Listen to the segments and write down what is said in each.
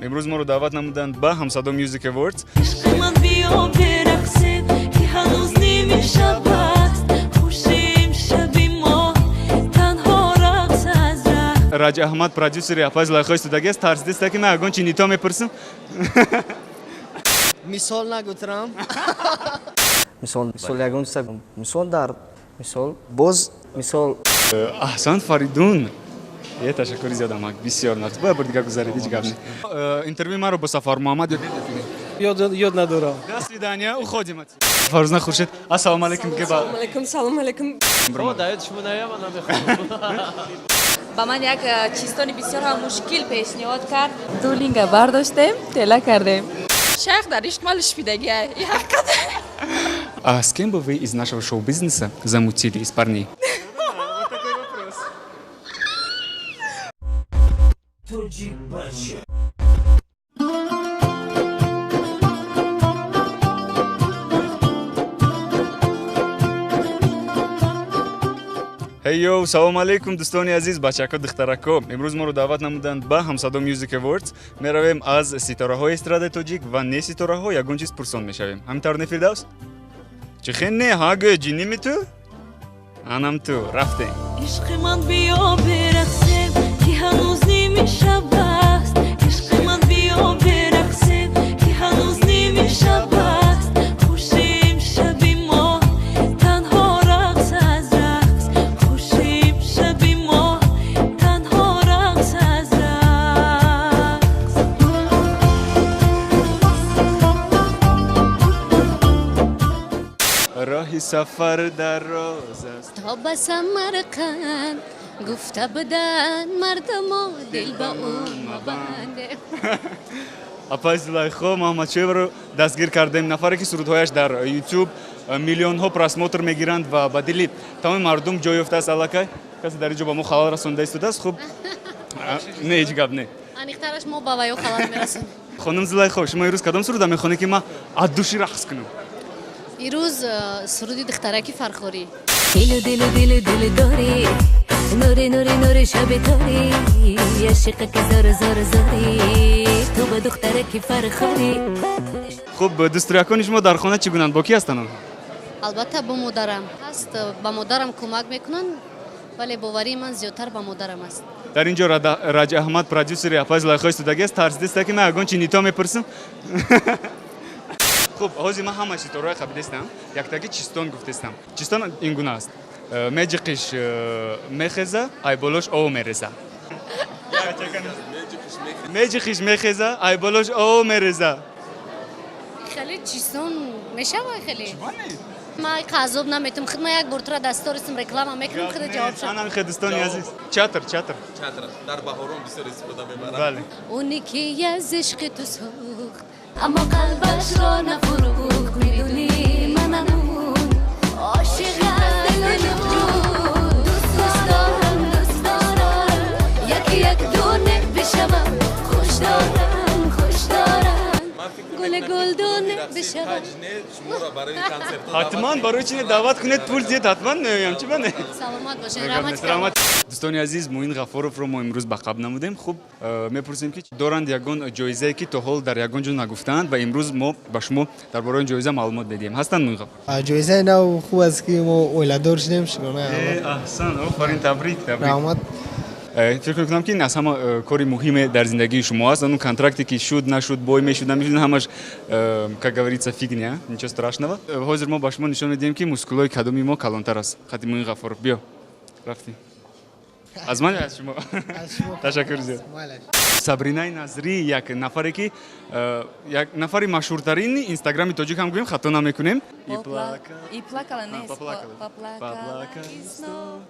امروز ما رو دعوت نمودند به همصدا میوزیک اووردز. راج احمد پرودیوسر اپاز لایخوی استودیوس ترسیده که من اگون چی نیتا میپرسم. مثال نگوترم. مثال یگون سگ. مثال در مثال باز مثال. احسان فریدون. یه تشکری زیاد ماک بسیار نرس. باید بر دیگه گذاری دیگه گفتم. اینترویو ما رو با سفر محمد یاد ندارم. دست ویدانیا او خودیمت. فرزند خورشید السلام علیکم که با. سلام علیکم سلام علیکم. شما دایت شما نیا من نمیخوام. با من یک چیزتانی بسیار هم مشکل پیشنهاد کرد. دولینگا برداشتیم تلا کردیم. Шах در عشق مال шпидагия. А с кем бы вы из нашего шоу-бизнеса замутили из парней? Хейо, салом алейкум дӯстони азиз, бачако духтарако. имрӯз моро даъват намуданд ба ҳамсадо Music Awards. меравем аз ситораҳои эстрадаи тоҷик ва не ситораҳо ягон чиз пурсон мешавем. ҳамин тавр не фирдавс? чӣ хен не ҳаг ҷиними ту? анам ту рафтем. عشق من بیا برقصیم که هنوز نیمه شب است عشق من بیا برقصیم که هنوز نیمه شب است خوشیم شبی ما تنها رقص از رقص خوشیم شبی ما تنها رقص از رقص راهی سفر دراز است. تا به سمرقند گفته بدن مردم و دل به اون مبنده. اپاز лайхо маҳмадшоевро дастгир кардем. нафаре ки сурудҳояш дар YouTube миллионҳо просмотр мегиранд ва ба дили тамоми мардум ҷой ёфтааст. аллакай касе дар инҷо ба мо халал расонда истодааст. хуб не ҳеҷ гап не. анихтараш мо ба ваё халал мерасонем. хонум зулайхо шумо ирӯз кадом суруда мехонед ки ман аз души рақс кунам? ирӯз суруди духтараки фархорӣ. دل دل دل دل داری نوری نوری نوری شب تاری عاشق که زار زار زاری تو با دختره که فرخاری. хуб дӯстуракони шумо дар хона чӣ гунанд? бо ки ҳастанд? албатта ба модарам ҳаст. ба модарам кӯмак мекунанд вале боварии ман зиёдтар ба модарам аст. дар инҷо раҷ аҳмад продюсери апази лайхои студиягист тарсидеста ки ман ягон чӣ нито мепурсам. хуб ҳозир ман ҳамаи ситораҳои қабилистам яктаги чистон гуфтестам. чистон ин гуна аст. меҷи қиш мехеза ай болош ов мереза. меҷи қиш мехеза ай болош ов мереза. хеле чистон мешавад хеле. ман қазоб наметум худма як бор тура дастористам реклама мекунам худа ҷавоб шад. анам хедистони азиз. чатр чатр дар баҳорон бисёр истифода мебаранд. бале. اونی که از عشق تو سوخت اما قلبش را نفروخت میدونی منم اون عاشقم دوست دارم یکی یک دونه بشوم خوش دارم گل گلدونه بشوم. ҳатман барои чи даъват кунед пул зиёд ҳатман меоям. чӣ бане? саломат бошед. раҳмат. дӯстони азиз муин ғафоровро мо имрӯз ба қабл намудем. хуб мепурсем ки доранд ягон ҷоизае ки то ҳол дар ягон ҷо нагуфтаанд ва имрӯз мо ба шумо дар бораи ҷоиза маълумот медиҳем. ҳастанд муин ғафоров? ҷоизаи нав хуб аст ки мо оиладор шудем. шукрона. аҳсан офарин табрик табрик. раҳмат. фикр мекунам ки аз ҳама кори муҳиме дар зиндагии шумо аст. он контракте ки шуд нашуд бой мешуд намешуд ҳамаш как говорится фигня ничего страшного. ҳозир мо ба шумо нишон медиҳем ки мускулои кадоми мо калонтар аст. хати муин ғафоров биё рафтем. аз ман аз шумо ташаккур зиёд. сабринаи назрӣ як нафаре ки як нафари машҳуртарини инстаграми тоҷик ҳам гӯем хато намекунем. И плакала не поплакала и снова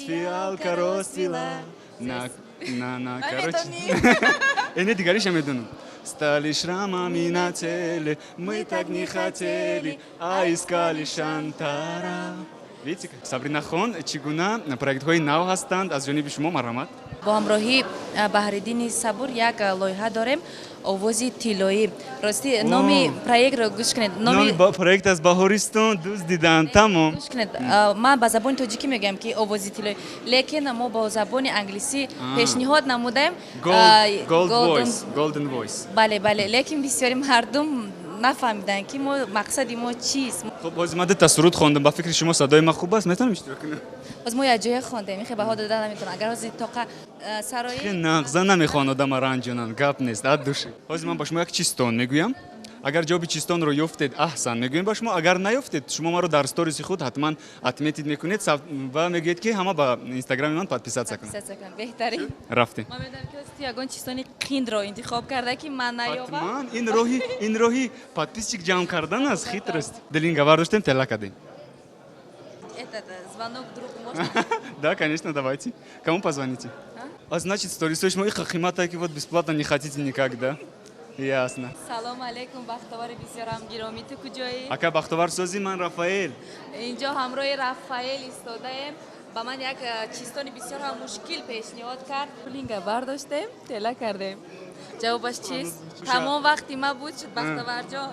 фиалка ростила на короче. не дигариша медонам. стали шрамами на теле мы так не хотели а искали шантара. витик Сабрина хон чӣ гуна проектҳои нав ҳастанд аз ҷониби шумо марҳамат бо ҳамроҳии баҳриддини сабур як лоиҳа дорем овози тиллоӣ рости номи проектро гӯш кунед номи проект аз баҳористон дӯст дидан тамом гӯш кунед ман ба забони тоҷикӣ мегӯям ки овози тиллоӣ лекин мо бо забони англисӣ пешниҳод намудаем golden voice бале бале лекин бисёри мардум нафаҳмиданд ки мо мақсади мо чист хуб ҳозир ман дата суруд хондам ба фикри шумо садои ман хуб аст метавонам иштирок кунам боз мо якҷоя хондем ихе баҳо дода наметавонам агар ҳозир тоқа сарои нағза намехоҳанд одама ранҷонанд гап нест ад души ҳозир ман ба шумо як чистон мегӯям агар ҷавоби чистонро ёфтед аҳсан мегӯем ба шумо агар наёфтед шумо маро дар сториси худ ҳатман отметид мекунед ва мегӯед ки ҳама ба инстаграми ман подписатсия кунанд беҳтарин рафтем ман медонам ки ту ягон чистони қиндро интихоб карда ки ман наёбам ҳатман ин роҳи подписчик ҷамъ кардан аст хитрост дилинга вардоштем тела кардем этот звонок другу можно да конечно давайте кому позвоните значит сторисои шумо иқа қиматае ки вот бесплатно не хотите никак да ясно салом алейкум бахтовари бисёрам гиромӣ ту куҷоӣ ака бахтоварсози ман рафаэл инҷо ҳамроҳи рафаэл истодаем ба ман як чистони бисёр мушкил пешниҳод кард пулинга бардоштем тела кардем ҷавобаш чист тамом вақти ма буд шуд бахтоварҷон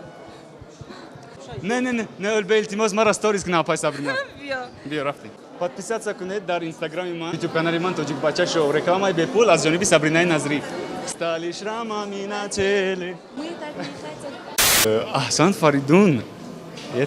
не ӯлбе илтимос мара сторис кунам пай Сабрина биё рафтем подписатсия кунед дар инстаграми ман ютуб канали ман тоҷикбача шоу рекламаи бепул аз ҷониби Сабринаи Назриф стали шрамами на теле аҳсант Фаридун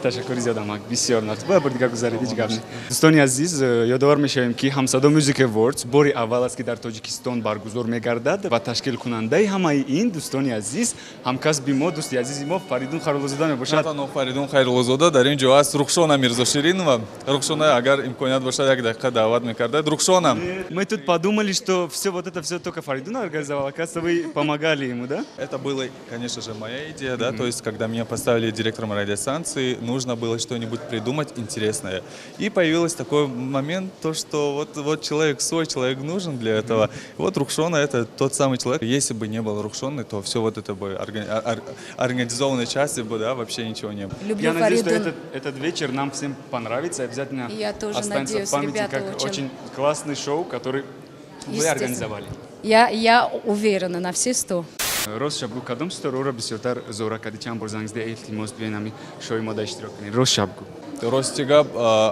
ташаккури зиёдамак бисёр нафт бояд бор дигар гузаред ҳеҷ гап не дӯстони азиз ёдовар мешавем ки ҳамсадо Music Awards бори аввал аст ки дар тоҷикистон баргузор мегардад ва ташкилкунандаи ҳамаи ин дӯстони азиз ҳамкасби мо дӯсти азизи мо Фаридун Хайруллозода мебошад Фаридун Хайруллозода дар ин ҷо аст Рухшона Мирзоширинова Рухшона агар имконият бошад як дақиқа даъват мекардад Рухшона мы тут подумали что всё вот это всё только Фаридун организовал оказывается вы помогали ему да это была конечно же моя идея да то есть когда меня поставили директором радиостанции нужно было что-нибудь придумать интересное. И появился такой момент, то, что вот человек свой, человек нужен для этого. И вот Рухшона — это тот самый человек. Если бы не был Рухшоны, то все вот это бы организованной части бы, да, вообще ничего не было. Я надеюсь, что этот вечер нам всем понравится. Обязательно останется в памяти как очень классный шоу, который вы организовали. Я уверена на все 100. Роз шабгу кадом сторора бисёртар зора кади чанд бор занг зида илтимос биёед ҳами шоуи мо да иштирок кунед роз шабгу Рости гап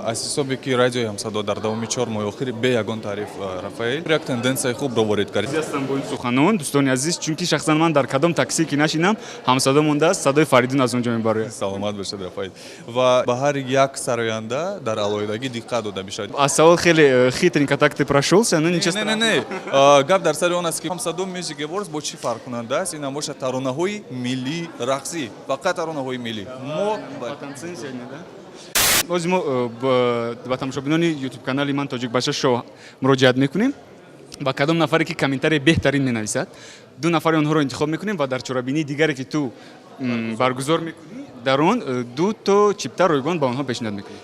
асисоби ки радиои ҳамсадо дар давоми 4 моҳи охир бе ягон таъриф Рафаэл як тенденсияи хубро ворид кард. Ҳастам бо ин суханон дӯстони азиз чунки шахсан ман дар кадом такси ки нашинам ҳамсадо монда садои Фаридун аз он ҷо мебарояд. Саломат бошед Рафаэл. Ва ба ҳар як сароянда дар алоҳидагӣ диққат дода мешавад. Аз савол хеле хитренько так ты прошелся, но ничего страшного. Не. Гап дар сари он аст ки ҳамсадо Music Awards бо чӣ фарқ кунанда аст? Ин бошад таронаҳои миллӣ рақсӣ, фақат таронаҳои миллӣ. Мо ватанцин сегодня, да? ҳозир мо ба тамошобинони ютуб канали ман тоҷикбаша шоу муроҷиат мекунем ба кадом нафаре ки комментарияи беҳтарин менависад ду нафари онҳоро интихоб мекунем ва дар чорабинии дигаре ки ту баргузор мекунӣ дар он ду то чипта ройгон ба онҳо пешниҳод мекунем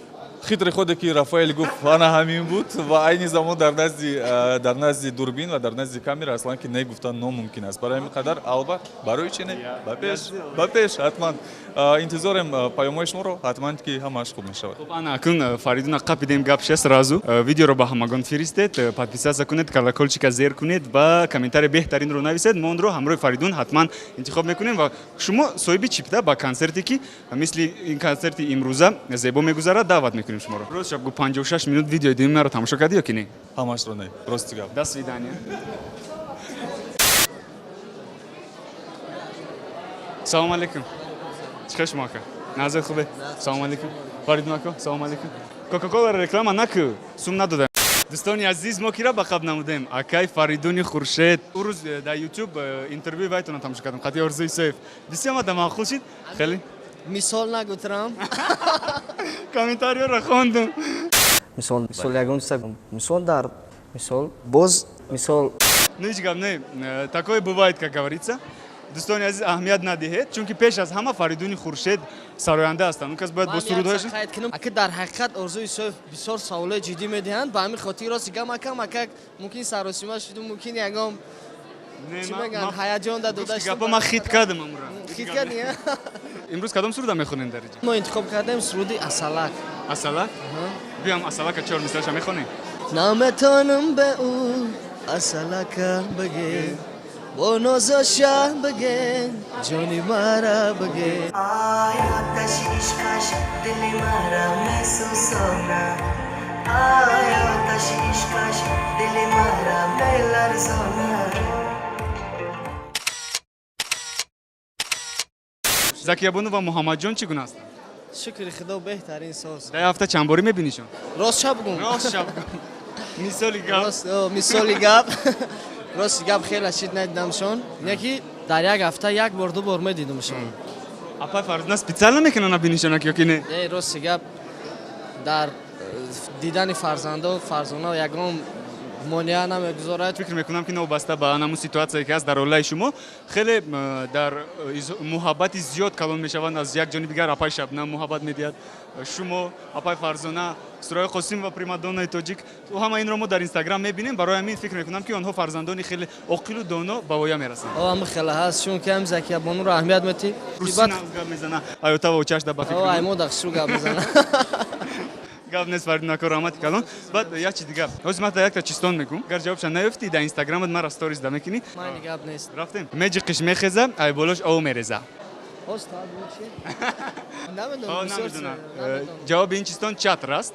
хитри худе ки Рафаэл гуфт ана ҳамин буд ва айни замон дар назди дурбин ва дар назди камера аслан ки негуфтан номумкин аст барои ҳамин қадар албат барои чӣ не ба пеш ҳатман интизорем паёмҳои шуморо ҳатман ки ҳамааш хуб мешавад. ана акун Фаридуна қапидем гапша сразу видеоро ба ҳамагон фиристед подписатсия кунед колокольчика зер кунед ва комментария беҳтаринро нависед мо онро ҳамроҳи Фаридун ҳатман интихоб мекунем ва шумо соҳиби чипта ба концерте ки мисли ин концерти имрӯза зебо мегузарад даъват мекунем шуморо. Роз шабгу 56 минут видеои димаро тамошо кардӣ ё ки не? Ҳамашро не. Рости гап. До свидания. Салом алейкум. Чиқар шумо ака? Назар хубе? Салом алейкум. Фаридун ака, салом алейкум. Кока-кола реклама накӯ, сум надода. Дӯстони азиз мо кира ба қаб намудем акай Фаридуни Хуршед. ӯ рӯз дар YouTube интервюи вайтона тамошо кардам. Хати Орзуи Исоев. Бисёр мада маъқул шид. Хеле мисол нагуфтам комментариёро хондум. мисол ягон чиз мисол дар мисол боз мисол Ну ҳеҷ гап не. Такое бывает, как говорится. Дӯстони азиз аҳамият надиҳед, чунки пеш аз ҳама Фаридуни Хуршед сароянда ҳастанд. Он кас бояд бо сурудҳояшон ака дар ҳақиқат Орзуи Исоев бисёр саволои ҷиддӣ медиҳанд ба ҳамин хотир рост гам акак мумкин саросима шуду мумкин ягон чӣ мегӯянд ҳаяҷон додаш гапа ман хит кардам амура. хит кардӣ имрӯз кадом суруда мехонем дар ин ҷо? мо интихоб кардем суруди Асалак. Асалак? بیام اصلا چهار مثالش میخونی نمیتونم به او اصلا بگه با نازش بگه جونی مرا بگه آیا تشیش کش دل مرا محسوس ہونا آیا تشیش کش دل مرا بلرزونا زکیه بانو و محمد جان چگونه هستن شکر خدا بهترین ساز در هفته چند باری میبینیشون راست شب گم راست شب مثالی گپ راست مثالی گپ راست گپ خیلی شید ندیدمشون یکی در یک هفته یک بار دو بار میدیدمشون اپای فرض سپیڅال نمیکنن نبینیشون که نه راست گپ در دیدن فرزانده یگام مانع نمیگذارد فکر میکنم که نوبسته به همون سیتواسیایی که هست در اولای شما خیلی در محبت زیاد کلان میشوند از یک جانب دیگر اپای شبنم محبت میدید شما اپای فرزانه سرای قاسم و پریمادونای تاجیک و همه این رو ما در اینستاگرام میبینیم برای همین فکر میکنم که آنها فرزندانی خیلی عاقل و دانا به ویا میرسند هم خیلی هست چون که هم زکیه بانو رو اهمیت میدی روسینا گپ میزنه ایوتا و چش در فکر ای مو دخشو گپ میزنه گپ نیست فرد نکارآمد کلان بعد یک چیز دیگه از من یک تا چیستون میگم گر جوابش نیافتی در اینستاگرامت مرا استوریز دم میکنی من گپ نیست رفتیم میجی قش میخزه ای بولش او میرزه استاد چی نمیدونم جواب این چیستون چت راست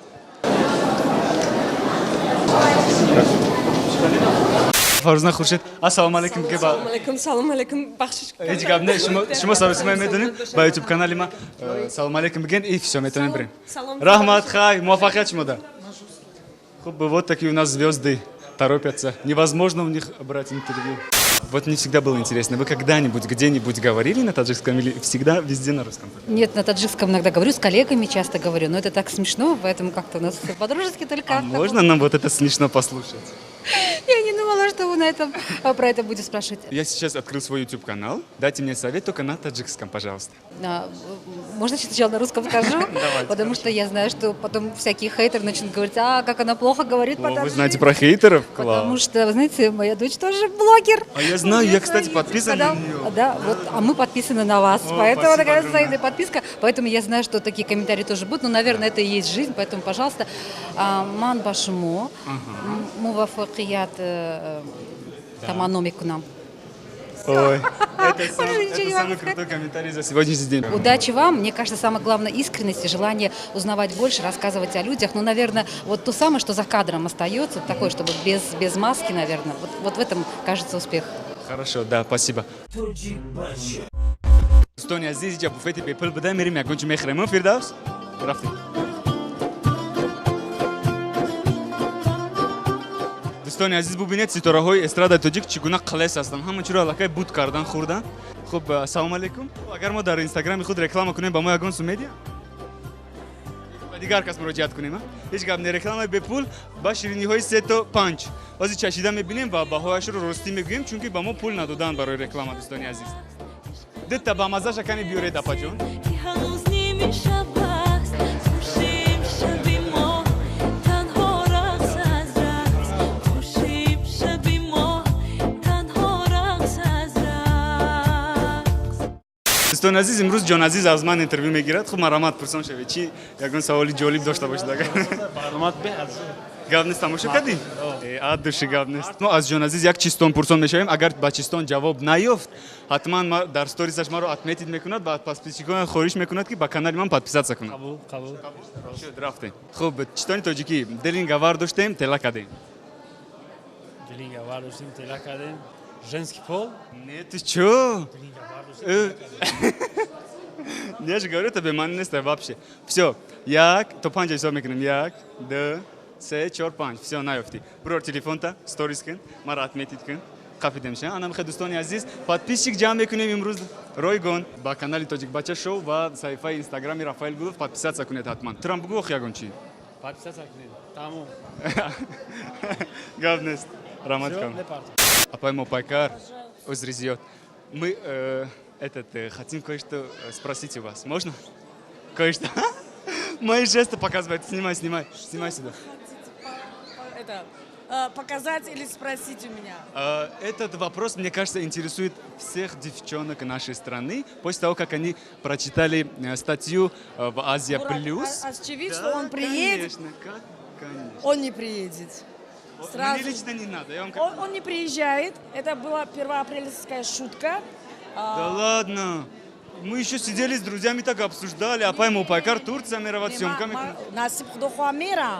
فرزانه خورشید السلام علیکم که با سلام علیکم بخشش هیچ گپ نه شما سرویس میدونید با یوتیوب کانال ما سلام علیکم بگین і все میتونیم بریم رحمت خای موفقیت شما да خب вот такие у нас звезды торопятся невозможно у них брать интервью вот мне всегда было интересно вы когда-нибудь где-нибудь говорили на таджикском или всегда везде на русском нет на таджикском иногда говорю с коллегами часто говорю но это так смешно поэтому как-то у нас по-дружески только можно нам вот это смешно послушать я не думала, что вы про это будете спрашивать. Я сейчас открыл свой YouTube-канал. Дайте мне совет только на таджикском, пожалуйста. Можно сначала на русском скажу? Потому что я знаю, что потом всякие хейтеры начнут говорить, как она плохо говорит по-таджикски. Вы знаете про хейтеров? Потому что, вы знаете, моя дочь тоже блогер. А я знаю, я, кстати, подписан на нее. Да, вот, а мы подписаны на вас. Поэтому такая взаимная подписка. Поэтому я знаю, что такие комментарии тоже будут. Но, наверное, это и есть жизнь. Поэтому, пожалуйста, ман башмо, мувафакият таманомик нам. Ой, это самый крутой комментарий за сегодняшний день. Удачи вам. Мне кажется, самое главное искренность и желание узнавать больше, рассказывать о людях. Ну, наверное, вот то самое, что за кадром остается, такое, чтобы без маски, наверное. Вот в этом, кажется, успех. Хорошо, да, спасибо. Стони азиз, я буфете пепел бедай, мерим я гончу мехрему, Фирдаус. Рафти. دوستان عزیز ببینید ستاره‌های استراد تاجیک چگونه خلاص هستند همه چیز را لکه بود کردن خوردن خب سلام علیکم اگر ما در اینستاگرام خود رکلام کنیم با ما یگان سومدیا و دیگر کس مراجعت کنیم هیچ گپ نه رکلام به پول با شیرینی‌های 3 تا 5 بازی چشیده می‌بینیم و بهایش رو راستی میگوییم چون که با ما پول ندادن برای رکلام دوستان عزیز دت با مزه شکنی بیورید اپا جون دوستان عزیز امروز جان عزیز از من اینترویو میگیرد خب مرامت پرسان شوید چی یگان سوالی جالب داشته باشید اگر معلومات به از گپ نیست تماشا کردین عادش گپ نیست ما از جان عزیز یک چیستون پرسان میشویم اگر با چیستون جواب نیافت حتما ما در استوریزش ما رو اتمیتید میکند بعد پس پیچیکون خواهش میکند که با کانال من подписаться کنید قبول شد رفتیم خب چیستانی تاجیکی دلین گوار داشتیم تلا کردیم دلین گوار داشتیم تلا کردیم женский пол не ты чё я же говорю тебе man не вообще все як то панч حساب میکنیم یک دو سه چهار پنج все نیافتی برو تلفنتا ستوریز کن ما را اتمیتید کن قفیده میشه انا میخواد دوستانی عزیز подписчик جمع میکنیم امروز رایگان با کانال تاجیک بچه شو و صفحه اینستاگرامی رافائل گلوف подписаться کنید حتما ترام بگو خیاگون چی подписаться کنید تمام گپ نیست رحمت کن апай мопайкар узрезет мы хотим кое-что спросить у вас можно кое-что мои жесты показывают снимай сюда показать или спросить у меня? Этот вопрос, мне кажется, интересует всех девчонок нашей страны. После того, как они прочитали статью в Азия Плюс. Очевидно, что он приедет. Конечно, конечно. Он не приедет. Мне лично не надо. Он не приезжает. Это была первоапрельская шутка. Да ладно. Мы еще сидели с друзьями, так обсуждали. А пойму, Пайкар, Турция, мировать съемками. Насип худохуа мира.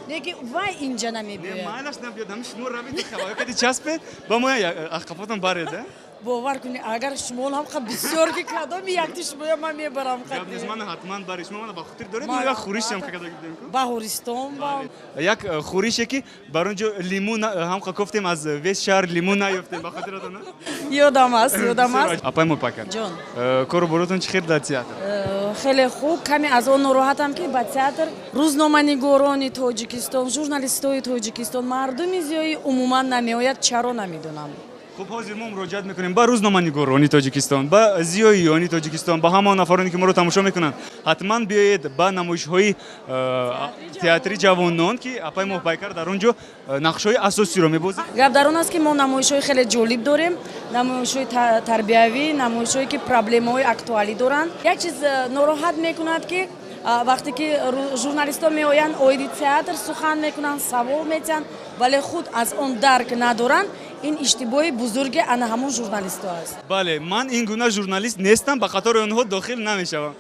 Неки вай инджа намибия. Майлаш набьёдам, шмур рабит хавай. Кади часпе, ба моя ахкапотон баре, да? باور کنی اگر شما هم خب بسیار که کدام یک تیش باید من میبرم خب نزمان حتما باریش من با خاطر دارید ما خوریش هم که دادیم با هوریستون با یک خوریشه که برونجو لیمون هم گفتیم از ویس شهر لیمون نیافتیم با خاطر دادن یادم است اپای مو پاکر جان کارو براتون چه خیر در تئاتر خیلی خوب کمی از اون ناراحتم که با تئاتر روزنامه‌نگاران تاجیکستان ژورنالیستای تاجیکستان مردم زیادی عموما نمیآید چرا نمیدونم خب حاضر ما مراجعت میکنیم با روزنامه‌نگاران تاجیکستان با زیاییان تاجیکستان با همان نفرانی که ما رو تماشا میکنن حتما بیایید با نمایش‌های تئاتری جوانان که اپای مو پایکر در اونجا نقش‌های اساسی رو می‌بازه گپ در اون است که ما نمایش‌های خیلی جالب داریم نمایش‌های تربیوی نمایش‌هایی که پرابلم‌های اکتوالی دارن یک چیز ناراحت میکند که وقتی که ژورنالیست‌ها میآیند اوید تئاتر سخن میکنن سوال میتن ولی خود از اون درک ندارن این اشتباه بزرگ ان همون ژورنالیست‌ها است بله من این گونه ژورنالیست نیستم به خاطر اونها داخل نمیشوم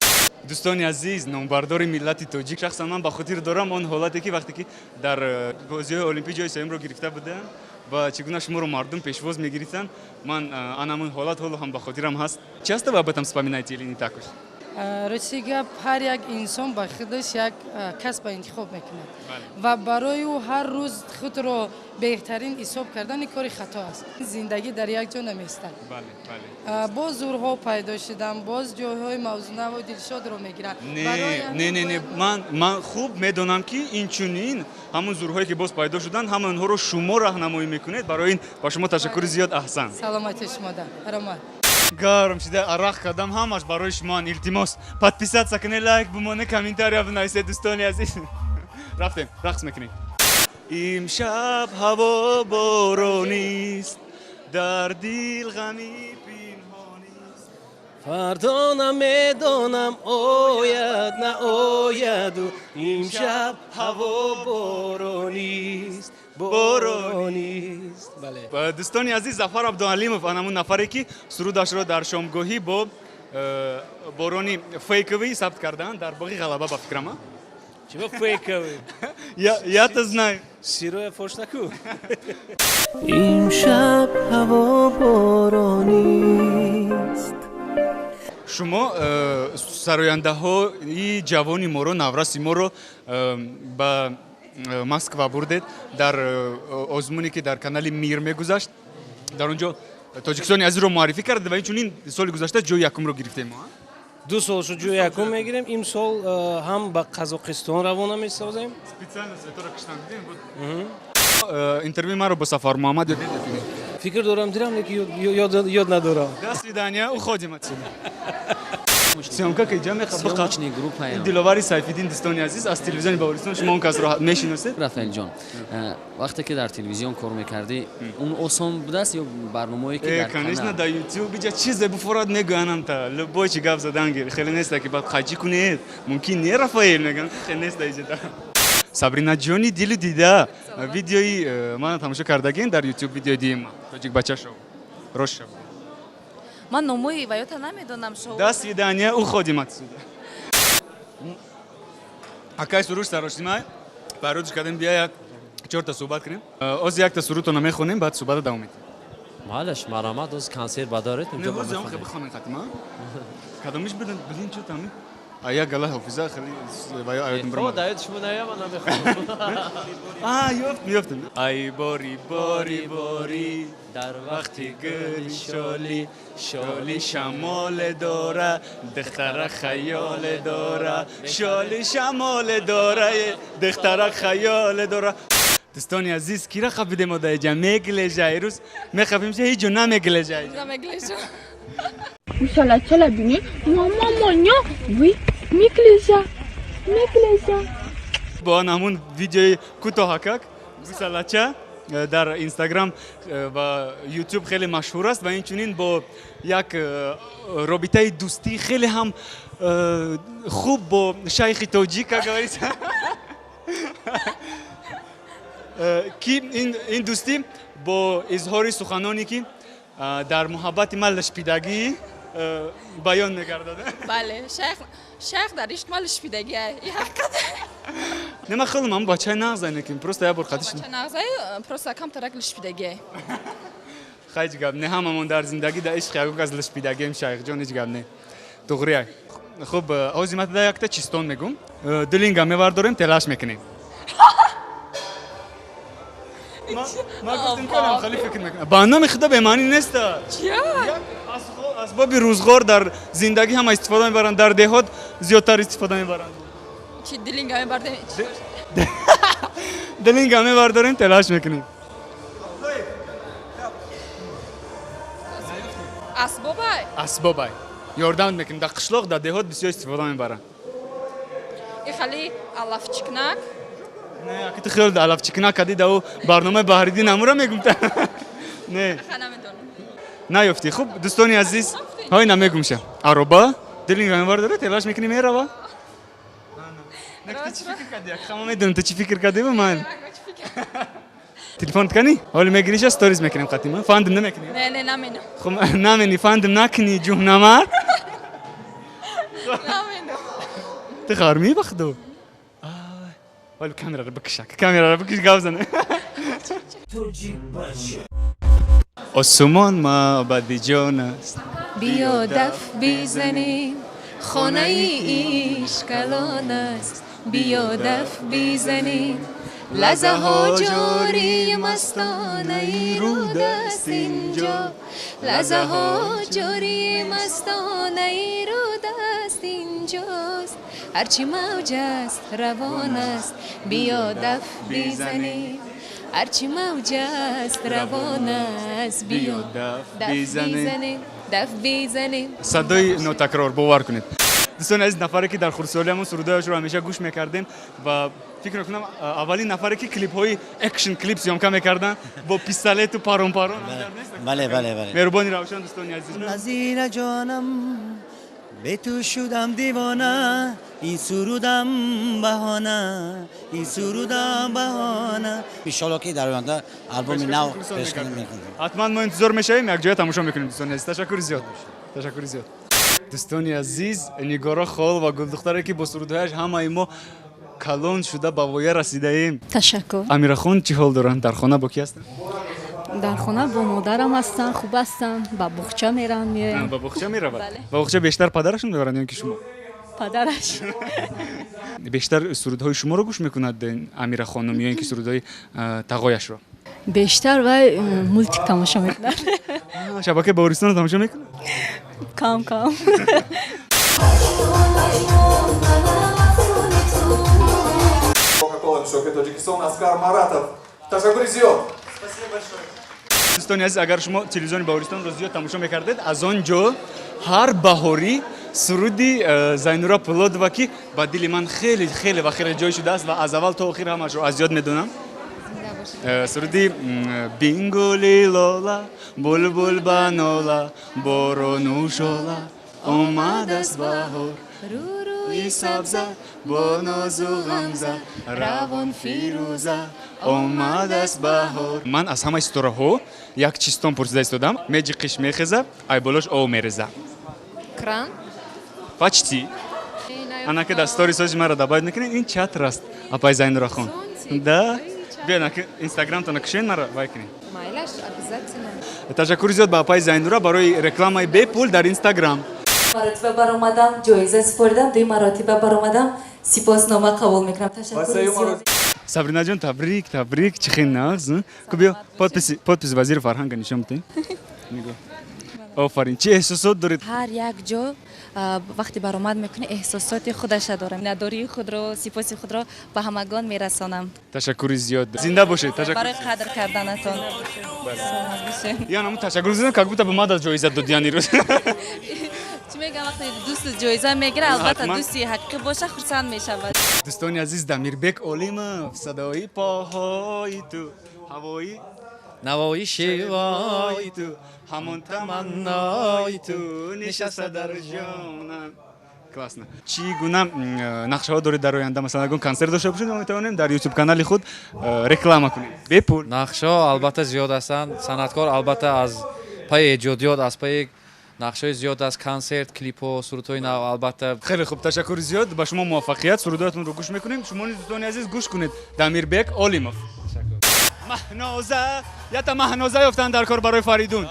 دوستان عزیز نامبردار ملت تاجیک شخصا من به خاطر دارم اون حالتی که وقتی که در بازی‌های المپیک جای سوم رو گرفته بودم و چگونه شما رو مردم پیشواز میگیرن من همون حالت هم به خاطرم هست часто вы об этом вспоминаете или не так уж Росига ҳар як инсон ба худаш як касба интихоб мекунад ва барои ӯ ҳар рӯз худро беҳтарин ҳисоб кардани кори хато аст зиндагӣ дар як ҷо намеистад боз зурҳо пайдо шудан боз ҷойҳои мавзунаву дилшодро мегиранд не ман хуб медонам ки инчунин ҳамон зурҳое ки боз пайдо шуданд ҳама онҳоро шумо раҳнамоӣ мекунед барои ин ба шумо ташаккури зиёд аҳсан саломати шумода роман гарм шуда арақ кардам ҳамаш барои шумо илтимос подписаться кунед лайк бумоне комментария бинависед достони азиз рафтем рақс мекунем имшаб ҳаво боронист дар дил ғами пинҳонист фардо намедонам ояд наояду имшаб ҳаво боронист بورونیست بله دوستان عزیز ظفر عبدالعلیمов анамун нафаре ки сурудашро дар шомгоҳӣ бо борони фейковӣ сабт карданд дар боғи ғалаба ба фикрама чима фейковӣ я-то знаю сироя фош наку имшаб ҳаво боронист шумо сарояндаҳои ҷавони моро навраси моро ба Москва бурдед дар озмуне ки дар канали Мир мегузашт дар онҷо тоҷикистони азизро муаррифӣ кардед ва инчунин соли гузашта ҷои якумро гирифтем мо 2 сол шуд ҷои якум мегирем имсол ҳам ба қазоқистон равона месозем интервюи маро бо Сафар Муҳаммад ёд медиҳед фикр дорам дирам леки ёд надорам до свидания уходим отсюда съёмка ки ҷа мехоҳад диловари Сайфиддин дӯстони азиз аз телевизиони Баҳористон шумо он касро мешиносед рафаэл ҷон вақте ки дар телевизион кор мекардӣ он осон будааст ё барномае ки дар конечно дар YouTube ҷа чизе буфорад мегӯянам та любой чи гап задан гир хеле неста ки бад қайчӣ кунед мумкин не Рафаэл мегӯям хеле неста иҷада Сабрина ҷони дилу дида видеои ман тамошо кардагин дар YouTube видеои дима тоҷик бача шоу рост шав ман номои ваёта намедонам шоу до свидания уходим отсюда акай суруш сарошимай пародиш кардем бия як 4 та суҳбат кунем оз якта сурудтона мехонем баъд суҳбата давом медиҳем маълаш марамад оз консерт бадаред инҷо бихонем хатима кадомиш биден билин чӯ тами як гала ҳофиза хеле аёдам о даёд шумо наяма намехонам ёфтем ай бори бори бори дар вақти гули шоли шоли шамоле дора духтара хаёле дора шоли шамоле дора духтара хаёле дора دوستانی عزیز کی را خفیده ما دایجا میگلیجا ایروز میخویم چه هیچ جو نمیگلیجا نمیگلیجا Usala chala bine mama manya oui میگلیجا با همون ویدیوی کوتاه کک گوسالاچا дар Instagram ва YouTube خیلی مشهور است و اینچنین با یک رابطه دوستی خیلی هم خوب با شیخ توجیک как говорится کی این دوستی با اظهار سخنانی که در محبت من لشپیدگی بیان می‌گردد. بله شیخ در عشق مال شپیدگی این حقیقت نما خیلی من بچه نغزه که просто я برخاتش بچه نغزه просто کم ترک لشپیدگی خیلی گپ نه هممون در زندگی در عشق یک از لشپیدگیم شیخ جان هیچ گپ نه دغریه خب آزمات دا یک تا چیستون میگم دلینگا میوارداریم تلاش میکنیم ما گفتیم کنم خیلی فکر میکنم برنامه خدا به معنی نیست چیا اسباب روزگار در زندگی هم استفاده میبرن در دهات زیادتر استفاده میبرن چی دلینگا میبردیم دلینگا میوارداریم تلاش میکنیم اسبابای یاردم میکنیم در قشلاق در دهات بسیار استفاده میبرن این خیلی علافچکنک نه اگه تو خیلی علافچکنک کدی دو برنامه بهریدی نمورا میگم نه نیافتی خوب دوستانی عزیز های نمیگم شه عربا دلینگا میوارداره تلاش میکنیم میروا نه چی فکر کردی خما میدونم تو چی فکر کردی با من تلفن کنی حالا میگیریش استوریز میکنیم قطعا فاندم نمیکنی نه نمینم خب نمینی فاندم نکنی جهنمار نمینم تو خارمی بخدو حالا کامera رو بکش گاوزنه آسمان ما بدی جان است بیا دف بزنیم خانه ای اشکالان است بیا دف بزنیم لحظه ها جاری مستانه رود است اینجا لحظه ها جاری مستانه رود است اینجاست هرچی موج است روان است بیا دف بزنیم هرچی موج است روان است بیا دف بزنیم دف بزنیم صدای نوتکرار باور کنید دوستان عزیز نفری که در خرسالیمون سرودایش رو همیشه گوش میکردیم و فکر کنم اولین نفری که کلیپ های اکشن کلیپ زیامکا میکردن با پیستالت و پارون بله مهربانی روشن دوستانی عزیز نظیر جانم به تو شدم دیوانه این سرودم بهانه انشالله که در آینده آلبوم نو پیش کنیم حتما ما انتظار میشیم یک جای تماشا میکنیم دوستان عزیز تشکر زیاد دوستانی عزیز نگارا خال و گل دختره که با سرودهایش همه ما کلان شده به وایه رسیده ایم تشکر امیرا خان چی حال دارن در خانه با کی هستن در خانه با مادرم هستن خوب هستن با بخچه میرن با بخچه میرن با بخچه بیشتر پدرشون میبرن یا که شما پدرش بیشتر سرودهای شما رو گوش میکند امیرا خانم یا اینکه سرودهای تقایش رو بیشتر و مولتیک تماشا میکنن شبکه باوریستان رو تماشا میکنن کام دوستان عزیز اگر شما تلویزیون باوریستان رو زیاد تماشا میکردید از آنجا هر بهاری سرودی زینورا پولودوا که با دل من خیلی جای شده است و از اول تا آخر همش رو از یاد میدونم سرودی بینگولی لولا بلبل بانولا بارونو شولا اومد است بهار روی سبزه با ناز و غمزه روان فیروزه اومد است بهار من از همه استوراها یک چیستون پرسیده استودم میجی قش میخزه ای بلوش او میرزه کران почти она که در ستوری سوز مرا دباید میکنین این چتر است اپای زینورا خان да بیا نک اینستاگرام تو نکشین مرا وای کنین مایلش обязательно تشکر زیاد به اپای زینورا برای رکلامای بی پول در اینستاگرام مرتبه برآمدم جایزه سپردم 2 مرتبه برآمدم سپاسنامه قبول میکنم تشکر زیاد سابرینا جان تبریک چه خیلی ناز بیا подпись وزیر فرهنگ نشون بدین آفرین چه احساسات دارید هر یک جا وقتی برآمد میکنه احساسات خودش دارم نداری خود رو سپاس خود رو به همگان میرسانم تشکر زیاد زنده باشید تشکر برای قدر کردنتون یا نمو تشکر زیاد как будто бы ما داد جایزه دادیانی رو چی میگم وقتی دوست جایزه میگیره البته دوستی حقیقی باشه خرسند میشود دوستانی عزیز دمیربک اولیمov صدای پاهای تو ҳавои навои шевои ту ҳамон таманнои ту нишаста дар ҷонам. Классно. Чӣ гуна нақшаҳо доред дар оянда? Масалан, агар консерт дошта бошед, мо метавонем дар YouTube канали худ реклама кунем. Бепул. нақшаҳо албатта зиёд ҳастанд. Санъаткор албатта аз паи эҷодиёт, аз паи нақшаҳои зиёд аст, консерт, клипҳо, сурудҳои нав албатта. Хеле хуб, ташаккури зиёд. Ба шумо муваффақият. Сурудҳоятонро гӯш мекунем. Шумо низ дӯстони азиз гӯш кунед. Дамирбек Олимов. Маҳноза, ята маҳноза ёфтанд дар кор барои Фаридун.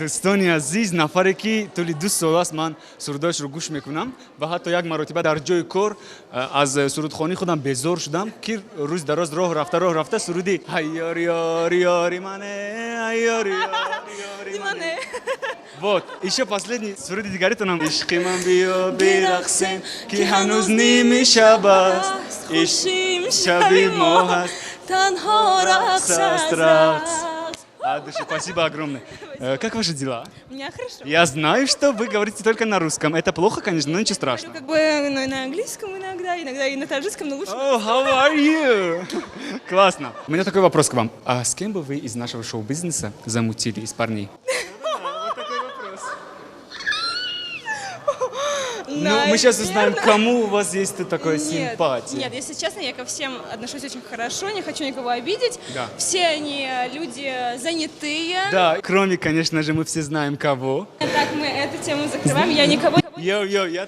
дӯстони азиз, нафаре ки тӯли 2 сол аст ман сурудҳояшро гӯш мекунам ва ҳатто як маротиба дар ҷои кор аз сурудхонии худам безор шудам ки рӯз дароз роҳ рафта суруди ҳайёри ёри ёри мане ҳайёри ёри мане. Вот, ещё последний суруди дигаритонам. ишқи ман биё бирақсем ки ҳанӯз ними шаб аст, хушим шаби мо ҳаст, танҳо рақс аст рақс. Душа, спасибо огромное. Как ваши дела? У меня хорошо. Я знаю, что вы говорите только на русском. Это плохо, конечно, но ничего страшного. Как бы на английском иногда и на таджикском, но лучше. Oh, how are you? Классно. У меня такой вопрос к вам. А с кем бы вы из нашего шоу-бизнеса замутили из парней? Ну, мы сейчас узнаем, кому у вас есть тут такая симпатия. Нет, если честно, я ко всем отношусь очень хорошо, не хочу никого обидеть. Да. Все они люди занятые. Да, кроме, конечно же, мы все знаем кого. Так, мы эту тему закрываем. Я никого... Йо, я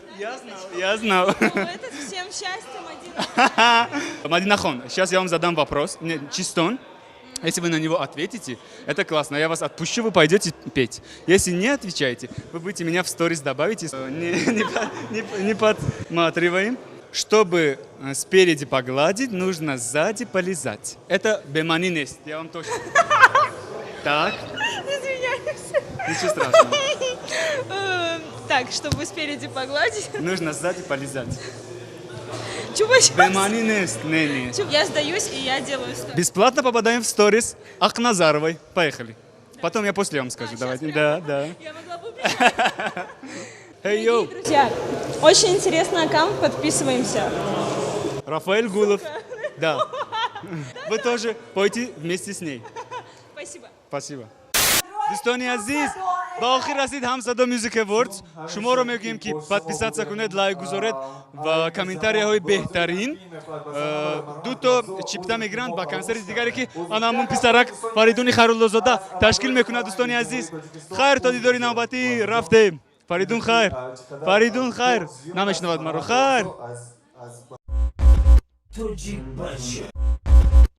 знал. Это всем счастьем один. Мадинахон, сейчас я вам задам вопрос. Чистон. Если вы на него ответите, это классно. Я вас отпущу, вы пойдете петь. Если не отвечаете, вы будете меня в сторис добавите. Не подсматриваем. Чтобы спереди погладить, нужно сзади полизать. Это беманинест. Я вам точно... Так. Извиняюсь. Ничего страшного. Так, чтобы спереди погладить. Нужно сзади полизать. Беманинест. Не. Я сдаюсь, и я делаю сторис. Бесплатно попадаем в сторис Акназаровой. Поехали. Потом я после вам скажу. Давайте. Да. Я могла бы Эй-йоу. Друзья, очень интересный аккаунт, подписываемся. Рафаэль Гулов. Да. Вы тоже пойте вместе с ней. Спасибо. Дӯстони азиз, ба охир расид ҳамсадо Music Awards. Шуморо мегӯем ки подписаться кунед, лайк гузоред ва комментарияҳои беҳтарин. Дуто чипта мегиранд ба консерти дигаре ки анамун писарак Фаридуни Хайруллозода ташкил мекунад. Дӯстони азиз, хайр, то дидори навбатӣ рафтем. Фаридун хайр. Намешунавад маро. Хайр.